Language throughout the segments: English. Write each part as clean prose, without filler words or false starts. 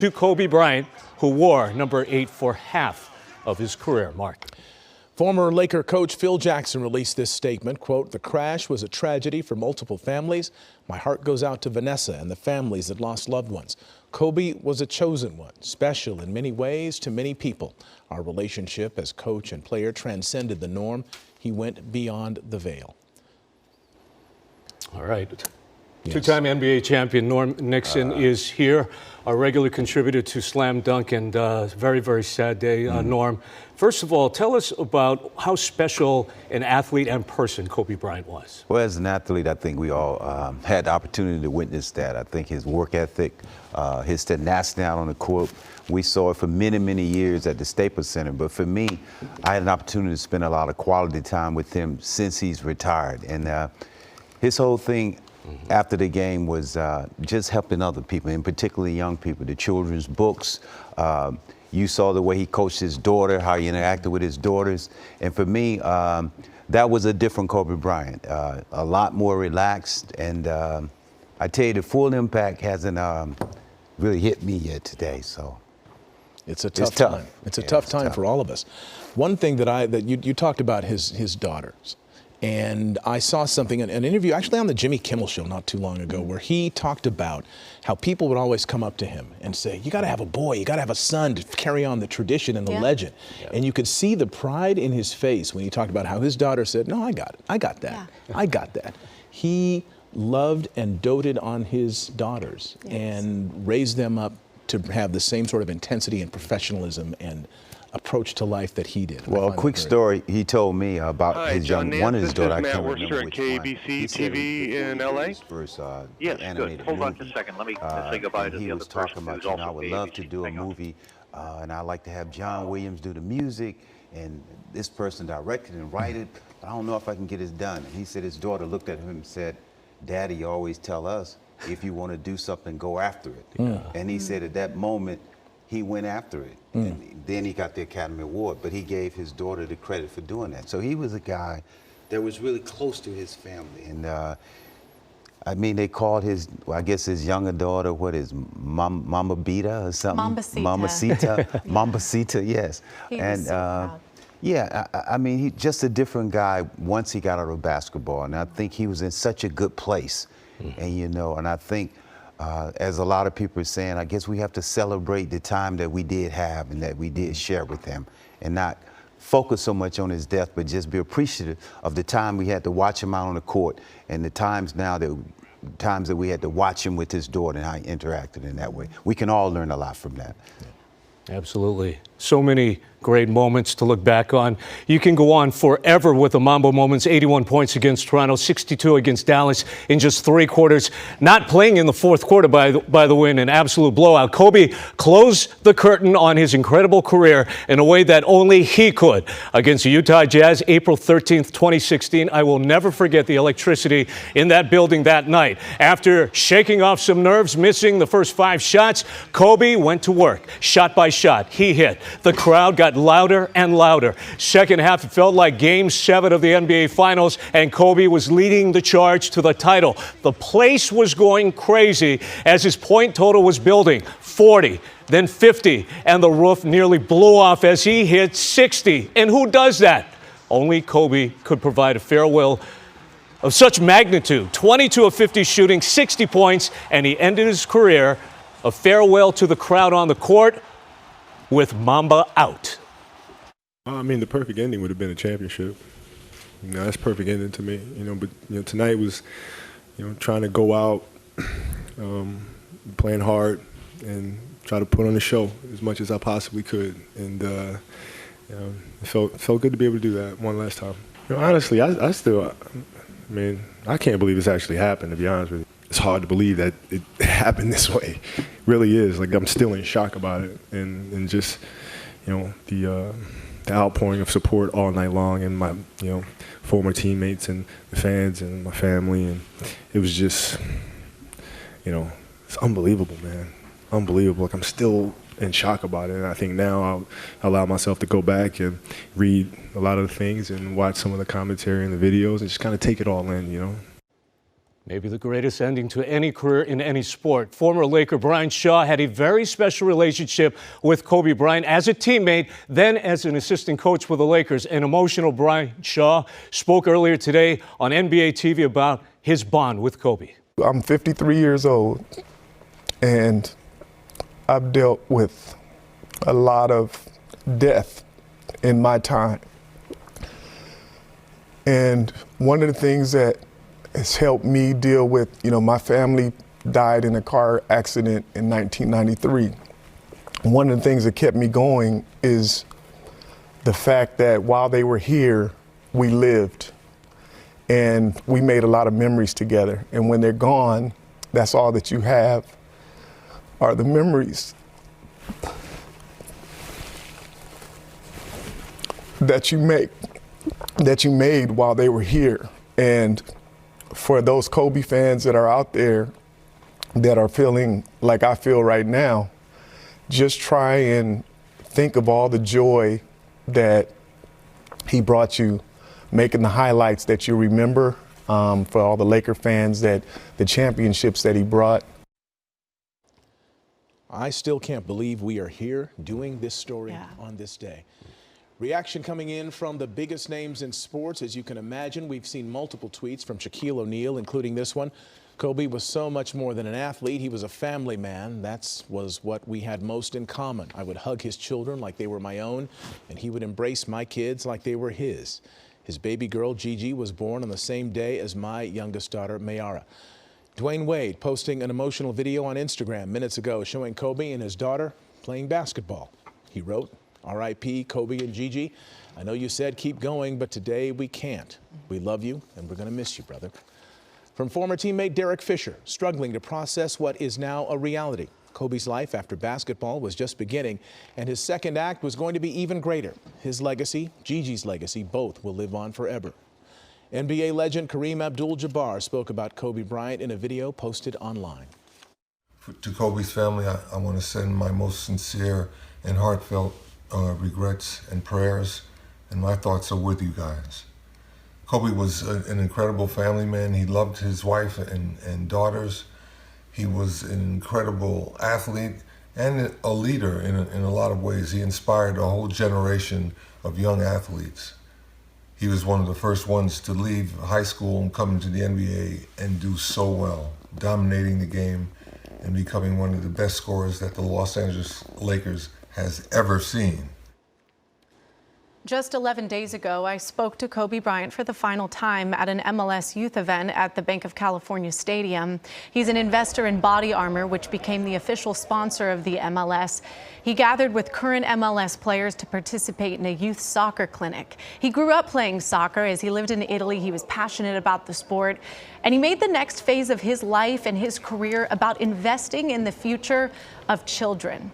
To Kobe Bryant, who wore number 8 for half of his career. Mark. Former Laker coach Phil Jackson released this statement, quote, "The crash was a tragedy for multiple families. My heart goes out to Vanessa and the families that lost loved ones. Kobe was a chosen one, special in many ways to many people. Our relationship as coach and player transcended the norm. He went beyond the veil." All right. Yes. Two-time NBA champion Norm Nixon is here, our regular contributor to Slam Dunk, and very, very sad day, Norm. First of all, tell us about how special an athlete and person Kobe Bryant was. Well, as an athlete, I think we all had the opportunity to witness that. I think his work ethic, his tenacity out on the court, we saw it for many, many years at the Staples Center. But for me, I had an opportunity to spend a lot of quality time with him since he's retired. And his whole thing after the game was just helping other people, and particularly young people, the children's books. You saw the way he coached his daughter, how he interacted with his daughters. And for me, that was a different Kobe Bryant, a lot more relaxed. And I tell you, the full impact hasn't really hit me yet today. So it's a tough time. It's a tough time for all of us. One thing that you talked about his daughters. And I saw something, an interview actually on the Jimmy Kimmel Show not too long ago, where he talked about how people would always come up to him and say, "You got to have a boy, you got to have a son to carry on the tradition and the legend." Yeah. And you could see the pride in his face when he talked about how his daughter said, "No, I got it. I got that. Yeah. I got that." He loved and doted on his daughters and raised them up to have the same sort of intensity and professionalism and approach to life that he did. Well, a quick story he told me about his one of his daughters. I can't remember which one. ABC TV in LA. First, yes, good. Hold on just a second. Let me say goodbye to the other person who's also I would love to do a movie, and I'd like to have John Williams do the music, and this person directed and write it. I don't know if I can get this done. And he said his daughter looked at him and said, "Daddy, you always tell us if you want to do something, go after it." And he said at that moment, he went after it. And then he got the Academy Award, but he gave his daughter the credit for doing that. So he was a guy that was really close to his family. And I mean, they called his, I guess his younger daughter, what is, Mama Beta or something? Mambacita. Mambacita, yes. He was so proud. Yeah, I mean, he's just a different guy once he got out of basketball. And I think he was in such a good place. And, you know, and I think, as a lot of people are saying, I guess we have to celebrate the time that we did have and that we did share with him, and not focus so much on his death, but just be appreciative of the time we had to watch him out on the court and the times that we had to watch him with his daughter and how he interacted in that way. We can all learn a lot from that. Absolutely. So many great moments to look back on. You can go on forever with the Mambo moments. 81 points against Toronto, 62 against Dallas in just 3 quarters. Not playing in the 4th quarter, by the way, in an absolute blowout. Kobe closed the curtain on his incredible career in a way that only he could. Against the Utah Jazz, April 13th, 2016. I will never forget the electricity in that building that night. After shaking off some nerves, missing the first 5 shots, Kobe went to work. Shot by shot, he hit. The crowd got louder and louder. Second half, it felt like Game 7 of the NBA Finals, and Kobe was leading the charge to the title. The place was going crazy as his point total was building. 40, then 50, and the roof nearly blew off as he hit 60. And who does that? Only Kobe could provide a farewell of such magnitude. 22 of 50 shooting, 60 points, and he ended his career a farewell to the crowd on the court with Mamba out. I mean, the perfect ending would have been a championship. You know, that's perfect ending to me. You know, but tonight was, trying to go out, playing hard, and try to put on a show as much as I possibly could. And it felt good to be able to do that one last time. Honestly, I can't believe this actually happened. To be honest with you, it's hard to believe that it happened this way. It really is. Like, I'm still in shock about it, and just the outpouring of support all night long, and my former teammates and the fans and my family, and it was just it's unbelievable, man. Unbelievable. Like, I'm still in shock about it, and I think now I'll allow myself to go back and read a lot of the things and watch some of the commentary and the videos and just kind of take it all in, Maybe the greatest ending to any career in any sport. Former Laker Brian Shaw had a very special relationship with Kobe Bryant as a teammate, then as an assistant coach with the Lakers. An emotional Brian Shaw spoke earlier today on NBA TV about his bond with Kobe. I'm 53 years old, and I've dealt with a lot of death in my time. And one of the things that has helped me deal with, my family died in a car accident in 1993. One of the things that kept me going is the fact that while they were here, we lived and we made a lot of memories together. And when they're gone, that's all that you have are the memories that you made while they were here. And for those Kobe fans that are out there that are feeling like I feel right now, just try and think of all the joy that he brought you, making the highlights that you remember, for all the Laker fans, that the championships that he brought. I still can't believe we are here doing this story on this day. Reaction coming in from the biggest names in sports. As you can imagine, we've seen multiple tweets from Shaquille O'Neal, including this one. Kobe was so much more than an athlete. He was a family man. That was what we had most in common. I would hug his children like they were my own, and he would embrace my kids like they were his. His baby girl, Gigi, was born on the same day as my youngest daughter, Mayara. Dwayne Wade posting an emotional video on Instagram minutes ago showing Kobe and his daughter playing basketball. He wrote, R.I.P. Kobe and Gigi. I know you said keep going, but today we can't. We love you, and we're going to miss you, brother. From former teammate Derek Fisher, struggling to process what is now a reality. Kobe's life after basketball was just beginning, and his second act was going to be even greater. His legacy, Gigi's legacy, both will live on forever. NBA legend Kareem Abdul-Jabbar spoke about Kobe Bryant in a video posted online. To Kobe's family, I want to send my most sincere and heartfelt regrets and prayers, and my thoughts are with you guys. Kobe was an incredible family man. He loved his wife and daughters. He was an incredible athlete and a leader in a lot of ways. He inspired a whole generation of young athletes. He was one of the first ones to leave high school and come into the NBA and do so well, dominating the game and becoming one of the best scorers that the Los Angeles Lakers has ever seen. Just 11 days ago, I spoke to Kobe Bryant for the final time at an MLS youth event at the Bank of California Stadium. He's an investor in Body Armor, which became the official sponsor of the MLS. He gathered with current MLS players to participate in a youth soccer clinic. He grew up playing soccer. As he lived in Italy, he was passionate about the sport. And he made the next phase of his life and his career about investing in the future of children.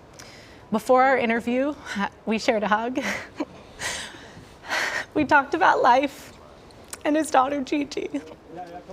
Before our interview, we shared a hug. We talked about life and his daughter, Gigi.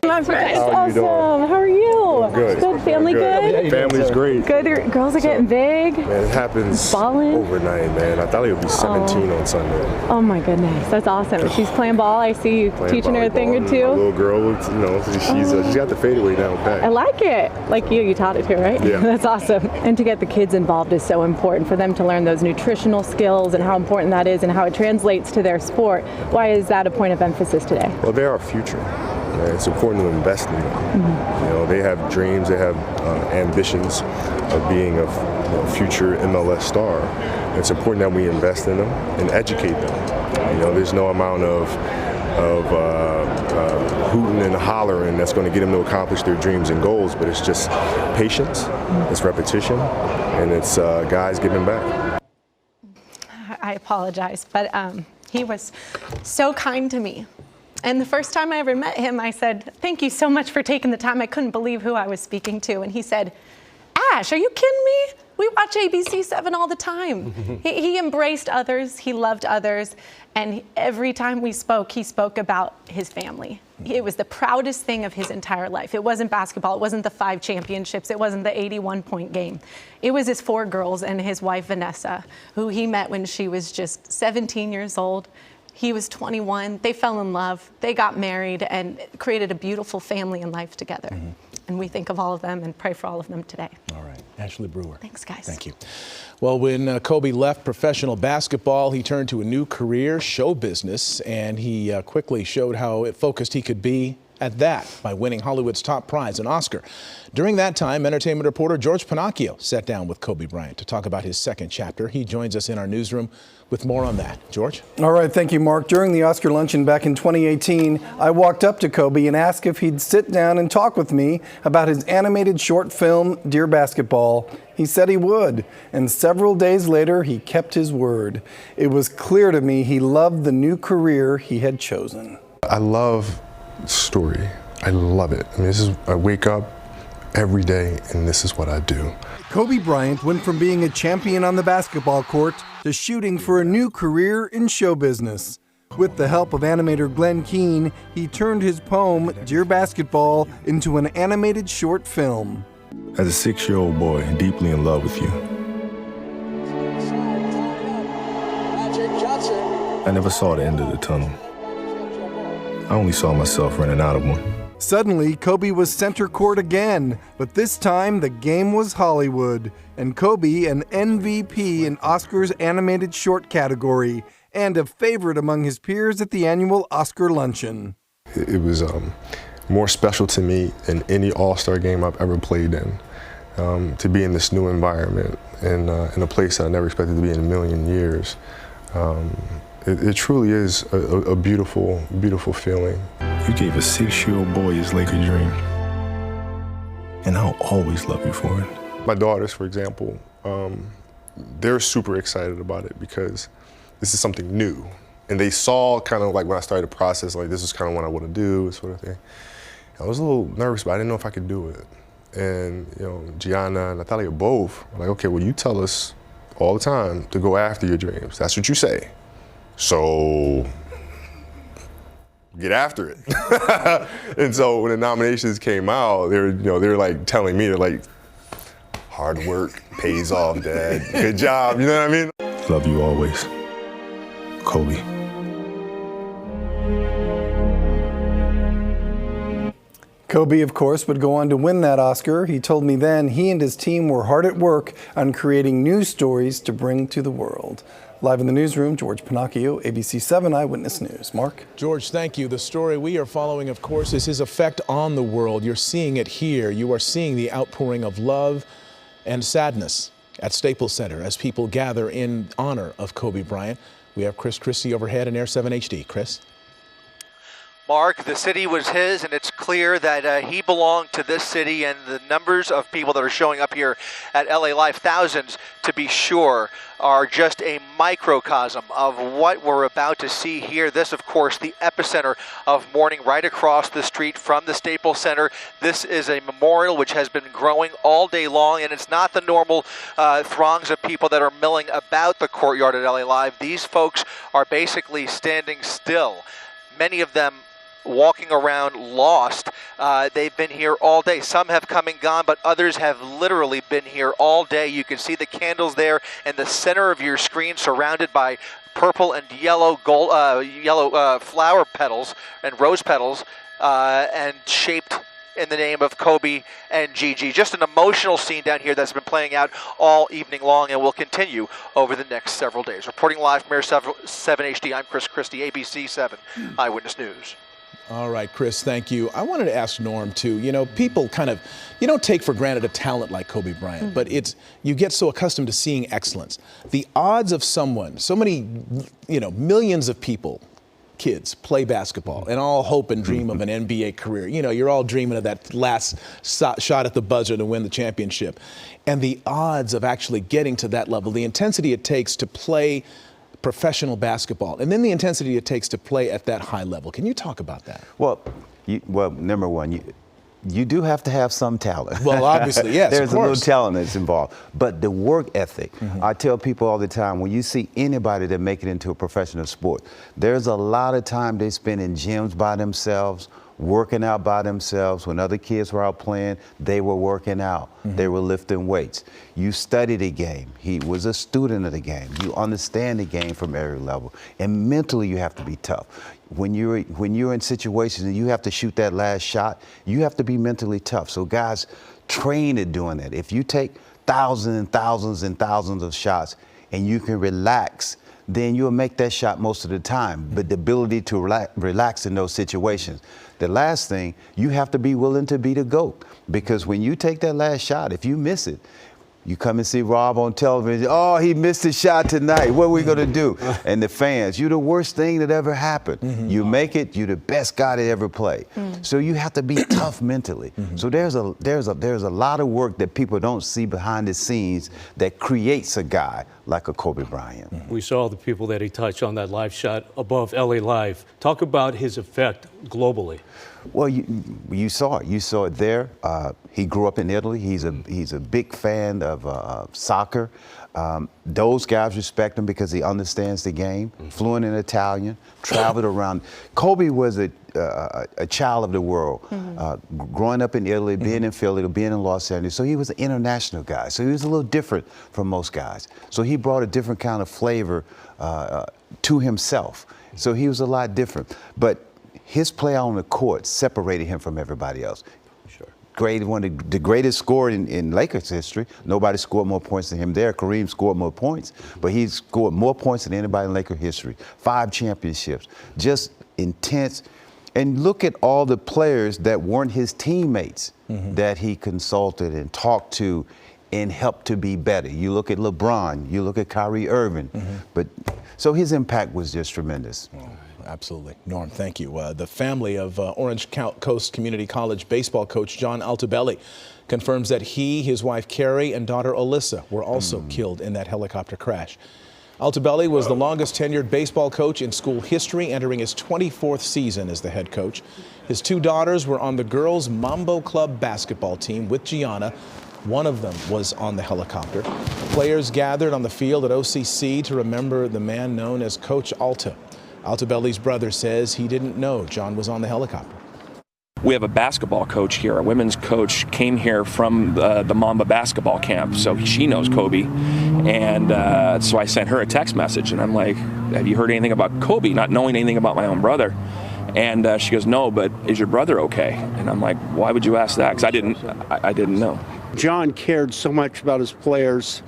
My friend. Awesome. How are you? Good. Good. Family good? Family's great. Good. Your girls are getting big. Man, it happens Ballin'. overnight, man. I thought he would be 17 on Sunday. Oh my goodness, that's awesome. She's playing ball. I see you teaching her a thing or My two. little girl, she's got the fadeaway down pat. I like it. Like you taught it to her, right? Yeah. That's awesome. And to get the kids involved is so important for them to learn those nutritional skills and how important that is and how it translates to their sport. Why is that a point of emphasis today? Well, they're our future. It's important to invest in them. They have dreams, they have ambitions of being a future MLS star. It's important that we invest in them and educate them. There's no amount of hooting and hollering that's going to get them to accomplish their dreams and goals, but it's just patience, it's repetition, and it's guys giving back. I apologize, but he was so kind to me. And the first time I ever met him, I said, thank you so much for taking the time. I couldn't believe who I was speaking to. And he said, Ash, are you kidding me? We watch ABC7 all the time. He embraced others. He loved others. And every time we spoke, he spoke about his family. It was the proudest thing of his entire life. It wasn't basketball. It wasn't the 5 championships. It wasn't the 81-point game. It was his 4 girls and his wife, Vanessa, who he met when she was just 17 years old. He was 21. They fell in love. They got married and created a beautiful family and life together. And we think of all of them and pray for all of them today. All right. Ashley Brewer. Thanks, guys. Thank you. Well, when Kobe left professional basketball, he turned to a new career, show business, and he quickly showed how focused he could be at that by winning Hollywood's top prize, an Oscar. During that time, entertainment reporter George Pinocchio sat down with Kobe Bryant to talk about his second chapter. He joins us in our newsroom with more on that. George? All right, thank you, Mark. During the Oscar luncheon back in 2018, I walked up to Kobe and asked if he'd sit down and talk with me about his animated short film, Dear Basketball. He said he would, and several days later, he kept his word. It was clear to me he loved the new career he had chosen. I love story. I love it. I mean, I wake up every day and this is what I do. Kobe Bryant went from being a champion on the basketball court to shooting for a new career in show business. With the help of animator Glenn Keane, he turned his poem, Dear Basketball, into an animated short film. As a 6-year-old boy, deeply in love with you. I never saw the end of the tunnel. I only saw myself running out of one. Suddenly, Kobe was center court again, but this time the game was Hollywood, and Kobe an MVP in Oscar's animated short category, and a favorite among his peers at the annual Oscar luncheon. It was more special to me than any All-Star game I've ever played in. To be in this new environment and in a place that I never expected to be in a million years. It truly is a beautiful, beautiful feeling. You gave a 6-year-old boy his Laker dream, and I'll always love you for it. My daughters, for example, they're super excited about it because this is something new. And they saw kind of like when I started the process, like this is kind of what I want to do, sort of thing. I was a little nervous, but I didn't know if I could do it. And you know, Gianna and Natalia both were like, okay, well, you tell us all the time to go after your dreams. That's what you say. So get after it. And so when the nominations came out, they were like telling me, they're like, hard work pays off, Dad. Good job, you know what I mean? Love you always, Kobe. Kobe, of course, would go on to win that Oscar. He told me then he and his team were hard at work on creating new stories to bring to the world. Live in the newsroom, George Pinocchio, ABC7 Eyewitness News. Mark? George, thank you. The story we are following, of course, is his effect on the world. You're seeing it here. You are seeing the outpouring of love and sadness at Staples Center as people gather in honor of Kobe Bryant. We have Chris Christie overhead in Air 7 HD. Chris? Mark, the city was his, and it's clear that he belonged to this city, and the numbers of people that are showing up here at LA Live, thousands to be sure, are just a microcosm of what we're about to see here. This, of course, the epicenter of mourning right across the street from the Staples Center. This is a memorial which has been growing all day long, and it's not the normal throngs of people that are milling about the courtyard at LA Live. These folks are basically standing still. Many of them walking around lost. They've been here all day. Some have come and gone, but others have literally been here all day. You can see the candles there in the center of your screen, surrounded by purple and yellow flower petals and rose petals, and shaped in the name of Kobe and Gigi. Just an emotional scene down here that's been playing out all evening long and will continue over the next several days. Reporting live from Air 7 HD, I'm Chris Christie, ABC7 Eyewitness News. All right, Chris, thank you. I wanted to ask Norm, too. You know, people you don't take for granted a talent like Kobe Bryant, but you get so accustomed to seeing excellence. The odds of someone, so many, millions of people, kids, play basketball and all hope and dream of an NBA career. You know, you're all dreaming of that last shot at the buzzer to win the championship. And the odds of actually getting to that level, the intensity it takes to play professional basketball, and then the intensity it takes to play at that high level. Can you talk about that? Well, number one, you do have to have some talent. Well, obviously, yes, There's of a course. little talent that's involved. But the work ethic, I tell people all the time, when you see anybody that make it into a professional sport, there's a lot of time they spend in gyms by themselves working out by themselves. When other kids were out playing, they were working out. They were lifting weights. You study the game. He was a student of the game. You understand the game from every level. And mentally, you have to be tough. When you're in situations and you have to shoot that last shot, you have to be mentally tough. So guys, train at doing that. If you take thousands and thousands and thousands of shots and you can relax, then you'll make that shot most of the time. But the ability to relax in those situations. The last thing, you have to be willing to be the GOAT. Because when you take that last shot, if you miss it, you come and see Rob on television, oh, he missed his shot tonight. What are we going to do? And the fans, you're the worst thing that ever happened. You make it, you're the best guy that ever played. So you have to be tough mentally. So there's a lot of work that people don't see behind the scenes that creates a guy like a Kobe Bryant. We saw the people that he touched on that live shot above LA Live. Talk about his effect globally. Well, you saw it. You saw it there. He grew up in Italy. He's a big fan of soccer. Those guys respect him because he understands the game. Fluent in Italian. Traveled around. Kobe was a child of the world. Growing up in Italy, being in Philly, being in Los Angeles. So he was an international guy. So he was a little different from most guys. So he brought a different kind of flavor to himself. So he was a lot different. But his play on the court separated him from everybody else. One of the greatest scorer in Lakers history. Nobody scored more points than him there. Kareem scored more points, but he scored more points than anybody in Lakers history. 5 championships, just intense. And look at all the players that weren't his teammates that he consulted and talked to and helped to be better. You look at LeBron, you look at Kyrie Irving, but so his impact was just tremendous. Absolutely. Norm, thank you. The family of Orange Coast Community College baseball coach John Altobelli confirms that he, his wife Carrie, and daughter Alyssa were also killed in that helicopter crash. Altobelli was the longest tenured baseball coach in school history, entering his 24th season as the head coach. His 2 daughters were on the girls' Mambo Club basketball team with Gianna. One of them was on the helicopter. Players gathered on the field at OCC to remember the man known as Coach Alta. Altobelli's brother says he didn't know John was on the helicopter. We have a basketball coach here. A women's coach came here from the Mamba basketball camp, so she knows Kobe. And so I sent her a text message, and I'm like, have you heard anything about Kobe? Not knowing anything about my own brother. And she goes, no, but is your brother okay? And I'm like, why would you ask that? Because I didn't know. John cared so much about his players.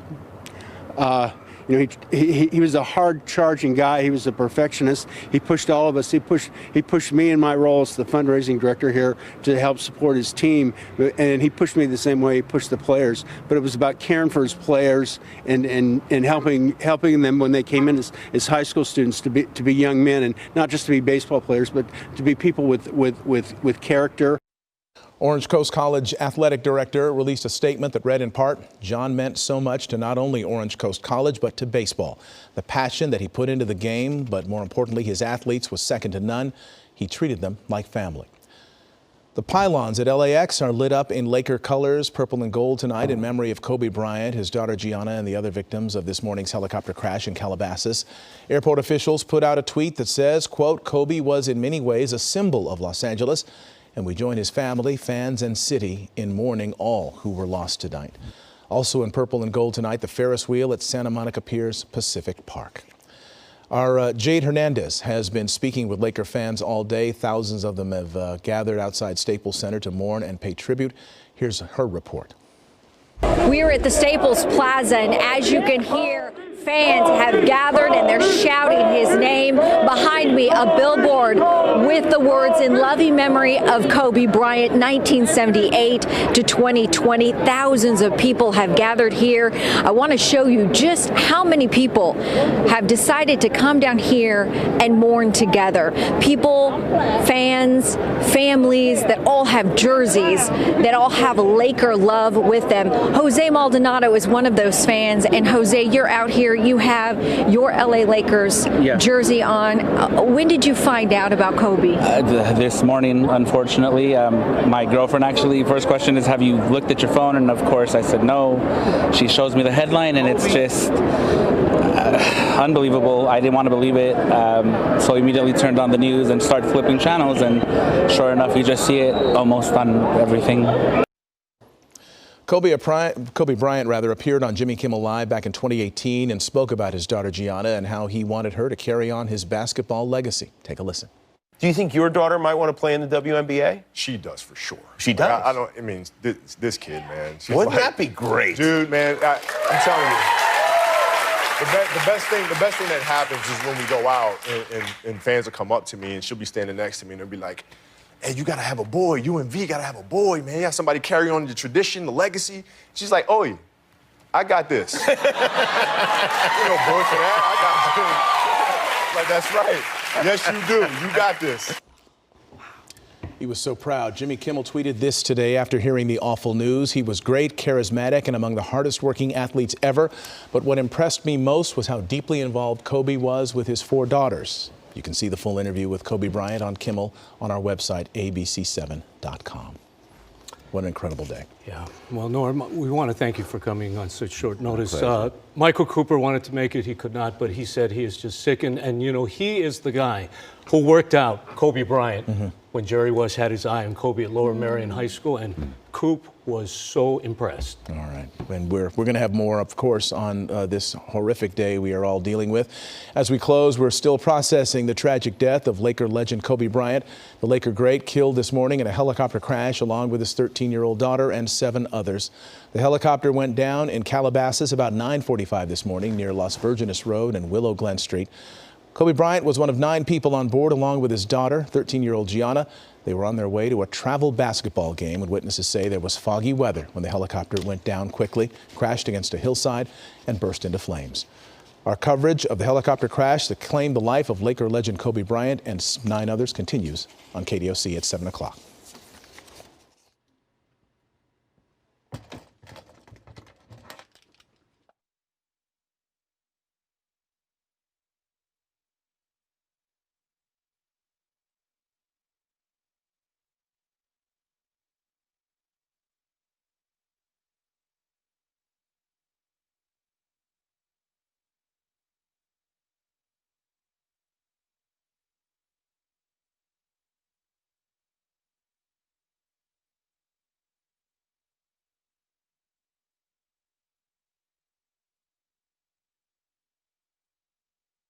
You know, he was a hard-charging guy. He was a perfectionist. He pushed all of us. He pushed me in my role as the fundraising director here to help support his team, and he pushed me the same way he pushed the players. But it was about caring for his players and helping them when they came in as high school students to be young men, and not just to be baseball players, but to be people with character. Orange Coast College athletic director released a statement that read in part, John meant so much to not only Orange Coast College, but to baseball. The passion that he put into the game, but more importantly, his athletes, was second to none. He treated them like family. The pylons at LAX are lit up in Laker colors, purple and gold tonight, in memory of Kobe Bryant, his daughter Gianna, and the other victims of this morning's helicopter crash in Calabasas. Airport officials put out a tweet that says, quote, Kobe was in many ways a symbol of Los Angeles, and we join his family, fans, and city in mourning all who were lost tonight. Also in purple and gold tonight, the Ferris wheel at Santa Monica Pier's Pacific Park. Our Jade Hernandez has been speaking with Laker fans all day. Thousands of them have gathered outside Staples Center to mourn and pay tribute. Here's her report. We are at the Staples Plaza, and as you can hear, fans have gathered and they're shouting his name. Behind me, a billboard with the words in loving memory of Kobe Bryant, 1978 to 2020. Thousands of people have gathered here. I want to show you just how many people have decided to come down here and mourn together. People, fans, families that all have jerseys, that all have Laker love with them. Jose Maldonado is one of those fans, and Jose, you're out here. here you have your LA Lakers jersey on. When did you find out about Kobe? This morning, unfortunately. My girlfriend actually, first question is, have you looked at your phone? And of course I said no. She shows me the headline and it's just unbelievable. I didn't want to believe it. So I immediately turned on the news and started flipping channels, and sure enough, you just see it almost on everything. Kobe Bryant appeared on Jimmy Kimmel Live back in 2018 and spoke about his daughter Gianna and how he wanted her to carry on his basketball legacy. Take a listen. Do you think your daughter might want to play in the WNBA? She does, for sure. She does? I mean, this kid, man. Wouldn't that be great? Dude, man, I'm telling you. The best thing that happens is when we go out and fans will come up to me and she'll be standing next to me and they'll be like, hey, you gotta have a boy. UNV gotta have a boy, man. You got somebody carry on the tradition, the legacy. She's like, oh, I got this. You know, boy for that. I got this. Like, that's right. Yes, you do. You got this. He was so proud. Jimmy Kimmel tweeted this today after hearing the awful news. He was great, charismatic, and among the hardest working athletes ever. But what impressed me most was how deeply involved Kobe was with his 4 daughters. You can see the full interview with Kobe Bryant on Kimmel on our website, ABC7.com. What an incredible day. Yeah. Well, Norm, we want to thank you for coming on such short notice. Michael Cooper wanted to make it. He could not, but he said he is just sick. And you know, he is the guy who worked out Kobe Bryant when Jerry West had his eye on Kobe at Lower Merion High School. And Coop was so impressed. All right. And we're going to have more, of course, on this horrific day we are all dealing with. As we close, we're still processing the tragic death of Laker legend Kobe Bryant. The Laker great killed this morning in a helicopter crash along with his 13-year-old daughter and 7 others. The helicopter went down in Calabasas about 9:45 this morning near Las Virgenes Road and Willow Glen Street. Kobe Bryant was one of 9 people on board along with his daughter, 13-year-old Gianna. They were on their way to a travel basketball game when witnesses say there was foggy weather when the helicopter went down quickly, crashed against a hillside, and burst into flames. Our coverage of the helicopter crash that claimed the life of Laker legend Kobe Bryant and 9 others continues on KDOC at 7 o'clock.